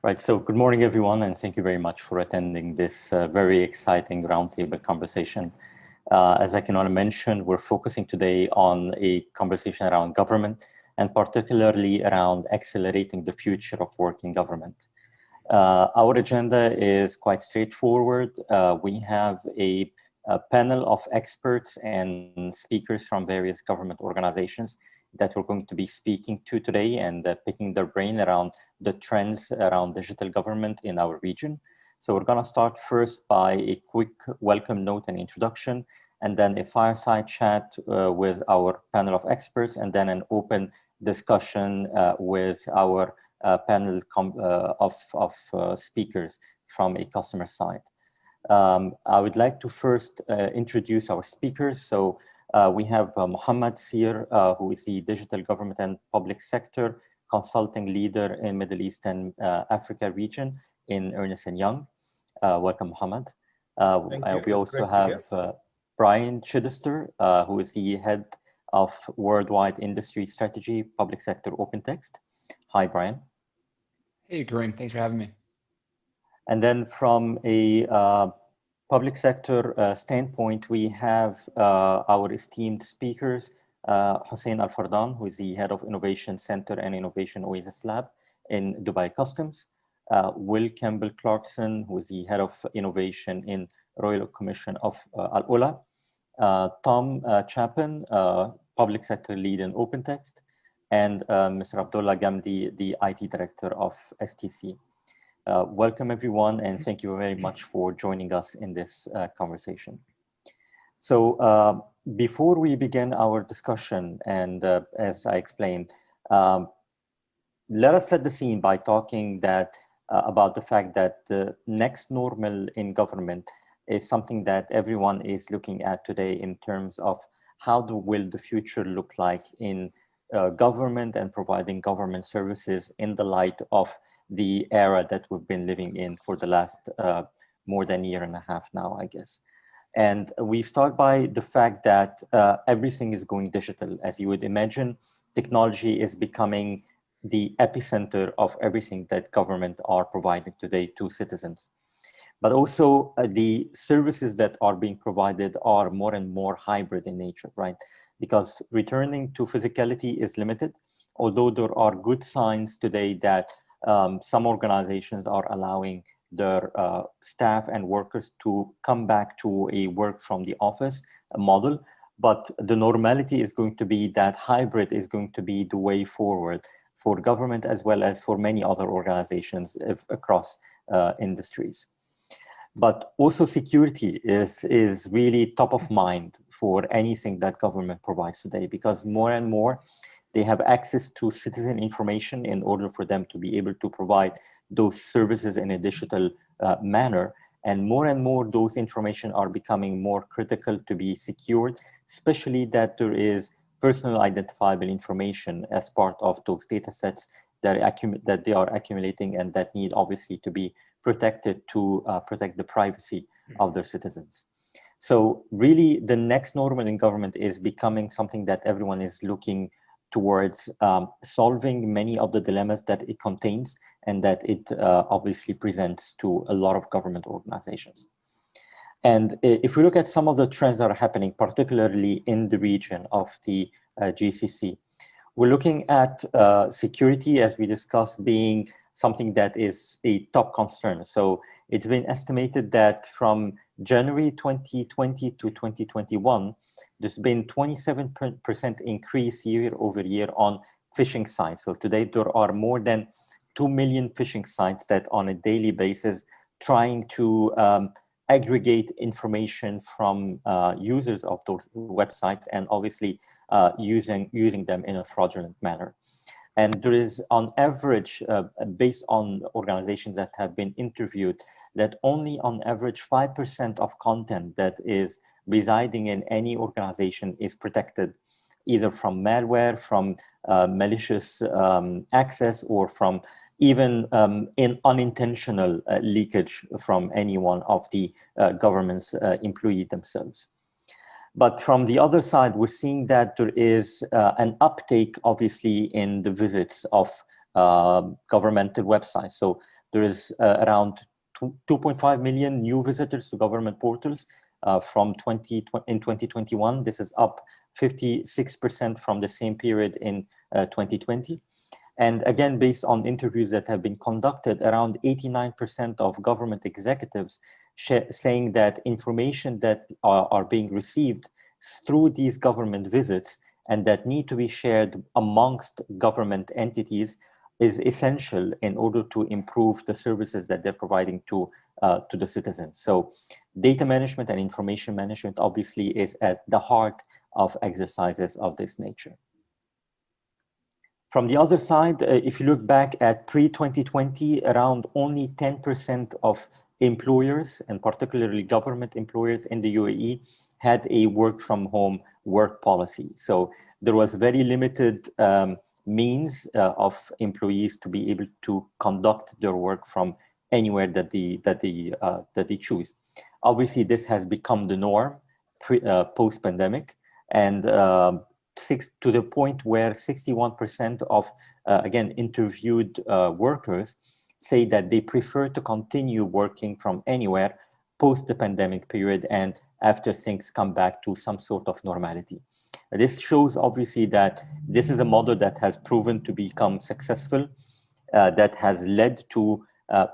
Right, so good morning, everyone, and thank you very much for attending this very exciting roundtable conversation. As I can already mention, we're focusing today on a conversation around government, and particularly around accelerating the future of work in government. Our agenda is quite straightforward. We have a panel of experts and speakers from various government organizations that we're going to be speaking to today and picking their brain around the trends around digital government in our region. So we're going to start first by a quick welcome note and introduction, and then a fireside chat with our panel of experts, and then an open discussion with our panel of speakers from a customer side. I would like to first introduce our speakers. So we have Mohammad Sear, who is the Digital Government and Public Sector Consulting Leader in Middle East and Africa region in Ernst & Young. Welcome, Mohammad. We also have Brian Chidester, who is the Head of Worldwide Industry Strategy, Public Sector OpenText. Hi, Brian. Hey, Karim. Thanks for having me. And then from a public sector standpoint, we have our esteemed speakers, Hussain Fardan, who is the Head of Innovation Center and Innovation Oasis Lab in Dubai Customs, Will Kemble-Clarkson, who is the Head of Innovation in Royal Commission of AIUla, Tom Chapin, Public Sector Lead in OpenText, and Mr. Abdullah Alghamdi, the IT Director of STC. Welcome, everyone, and thank you very much for joining us in this conversation. So before we begin our discussion, and as I explained, let us set the scene by talking about the fact that the next normal in government is something that everyone is looking at today in terms of how will the future look like in government and providing government services in the light of the era that we've been living in for the last more than a year and a half now, I guess. And we start by the fact that everything is going digital. As you would imagine, technology is becoming the epicenter of everything that government are providing today to citizens. But also the services that are being provided are more and more hybrid in nature, right? Because returning to physicality is limited, although there are good signs today that some organizations are allowing their staff and workers to come back to a work from the office model. But the normality is going to be that hybrid is going to be the way forward for government as well as for many other organizations across industries. But also security is really top of mind for anything that government provides today, because more and more they have access to citizen information in order for them to be able to provide those services in a digital manner. And more those information are becoming more critical to be secured, especially that there is personal identifiable information as part of those data sets that they are accumulating and that need obviously to be protected to protect the privacy of their citizens. So really the next normal in government is becoming something that everyone is looking towards solving many of the dilemmas that it contains and that it obviously presents to a lot of government organizations. And if we look at some of the trends that are happening, particularly in the region of the GCC, we're looking at security, as we discussed, being something that is a top concern. So it's been estimated that from January 2020 to 2021, there's been 27% increase year over year on phishing sites. So today there are more than 2 million phishing sites that on a daily basis trying to aggregate information from users of those websites and obviously using them in a fraudulent manner. And there is on average, based on organizations that have been interviewed, that only on average 5% of content that is residing in any organization is protected, either from malware, from malicious access, or from even in unintentional leakage from any one of the government's employees themselves. But from the other side, we're seeing that there is an uptake, obviously, in the visits of governmental websites. So There is around 2.5 million new visitors to government portals in 2021. This is up 56% from the same period in 2020. And again, based on interviews that have been conducted, around 89% of government executives saying that information that are being received through these government visits and that need to be shared amongst government entities is essential in order to improve the services that they're providing to the citizens. So data management and information management obviously is at the heart of exercises of this nature. From the other side, if you look back at pre-2020, around only 10% of employers, and particularly government employers in the UAE, had a work from home work policy. So there was very limited means of employees to be able to conduct their work from anywhere that they choose. Obviously, this has become the norm post-pandemic, and to the point where 61% of, again, interviewed workers say that they prefer to continue working from anywhere post the pandemic period and after things come back to some sort of normality. This shows obviously that this is a model that has proven to become successful, that has led to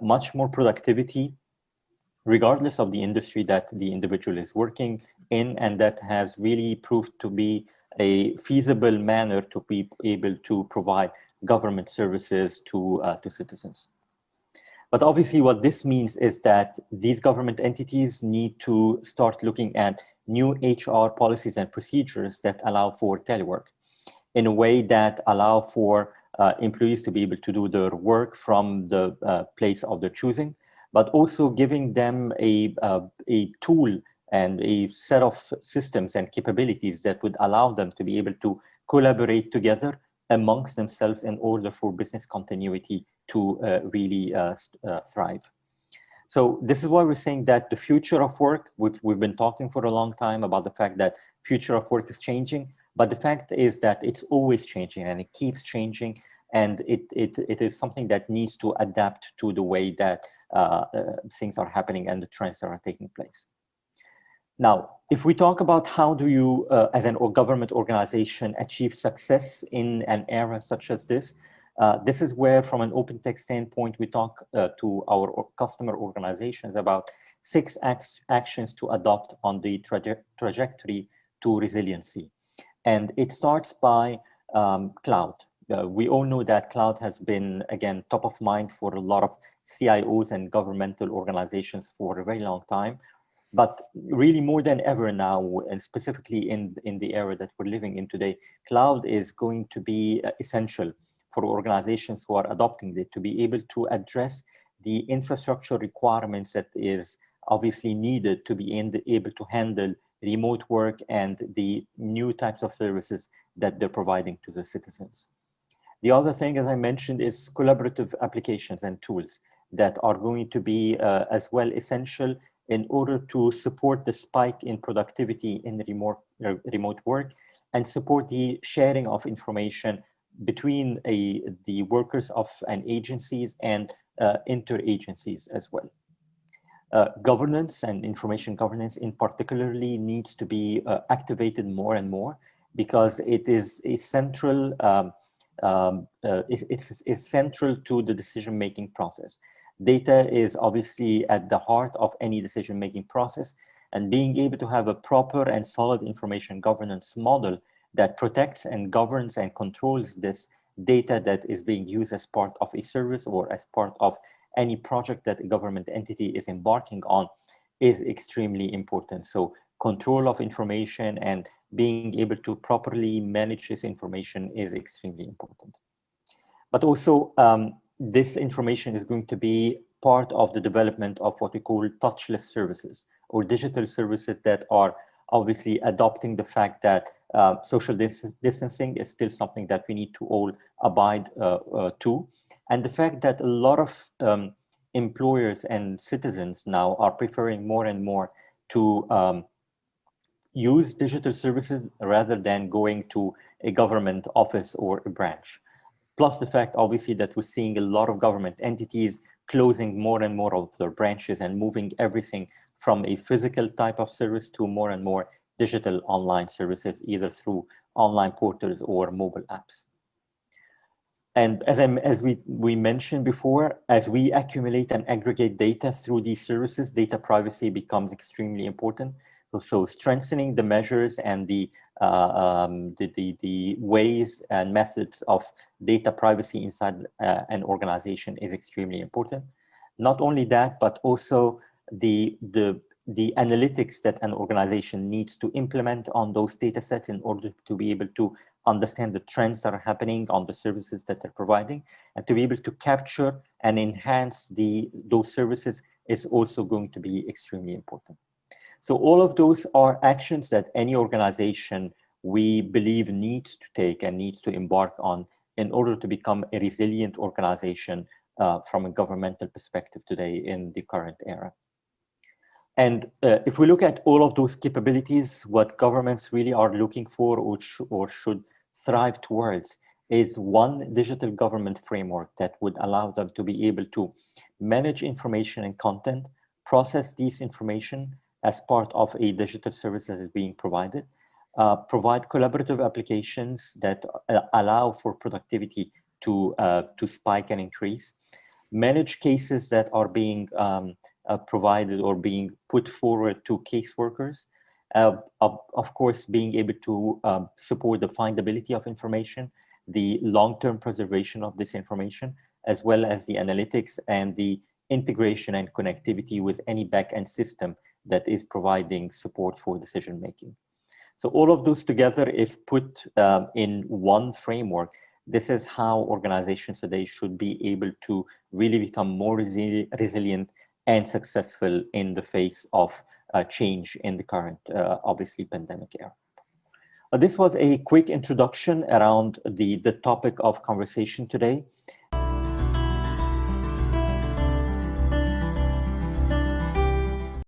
much more productivity regardless of the industry that the individual is working in, and that has really proved to be a feasible manner to be able to provide government services to citizens. But obviously what this means is that these government entities need to start looking at new HR policies and procedures that allow for telework in a way that allow for employees to be able to do their work from the place of their choosing, but also giving them a tool and a set of systems and capabilities that would allow them to be able to collaborate together amongst themselves in order for business continuity to really thrive. So this is why we're saying that the future of work, we've been talking for a long time about the fact that future of work is changing, but the fact is that it's always changing and it keeps changing, and it is something that needs to adapt to the way that things are happening and the trends that are taking place. Now, if we talk about how do you, as a government organization, achieve success in an era such as this, this is where, from an OpenText standpoint, we talk to our customer organizations about 6 actions to adopt on the trajectory to resiliency. And it starts by cloud. We all know that cloud has been, again, top of mind for a lot of CIOs and governmental organizations for a very long time. But really more than ever now, and specifically in the era that we're living in today, cloud is going to be essential for organizations who are adopting it to be able to address the infrastructure requirements that is obviously needed to be able to handle remote work and the new types of services that they're providing to the citizens. The other thing, as I mentioned, is collaborative applications and tools that are going to be as well essential in order to support the spike in productivity in remote work and support the sharing of information between the workers of an agencies and inter-agencies as well. Governance and information governance in particularly needs to be activated more and more, because it is a central, it's central to the decision-making process. Data is obviously at the heart of any decision-making process, and being able to have a proper and solid information governance model that protects and governs and controls this data that is being used as part of a service or as part of any project that a government entity is embarking on is extremely important. So control of information and being able to properly manage this information is extremely important. But also, this information is going to be part of the development of what we call touchless services or digital services that are obviously adopting the fact that social distancing is still something that we need to all abide to. And the fact that a lot of employers and citizens now are preferring more and more to use digital services rather than going to a government office or a branch. Plus the fact, obviously, that we're seeing a lot of government entities closing more and more of their branches and moving everything from a physical type of service to more and more digital online services, either through online portals or mobile apps. And as we mentioned before, as we accumulate and aggregate data through these services, data privacy becomes extremely important. So strengthening the measures and the ways and methods of data privacy inside an organization is extremely important. Not only that, but also the analytics that an organization needs to implement on those data sets in order to be able to understand the trends that are happening on the services that they're providing, and to be able to capture and enhance those services is also going to be extremely important. So all of those are actions that any organization, we believe, needs to take and needs to embark on in order to become a resilient organization from a governmental perspective today in the current era. And if we look at all of those capabilities, what governments really are looking for or should thrive towards is one digital government framework that would allow them to be able to manage information and content, process these information as part of a digital service that is being provided, provide collaborative applications that allow for productivity to spike and increase, manage cases that are being provided or being put forward to caseworkers, of course, being able to support the findability of information, the long-term preservation of this information, as well as the analytics and the integration and connectivity with any back-end system that is providing support for decision-making. So all of those together, if put in one framework, this is how organizations today should be able to really become more resilient and successful in the face of change in the current, obviously, pandemic era. This was a quick introduction around the topic of conversation today.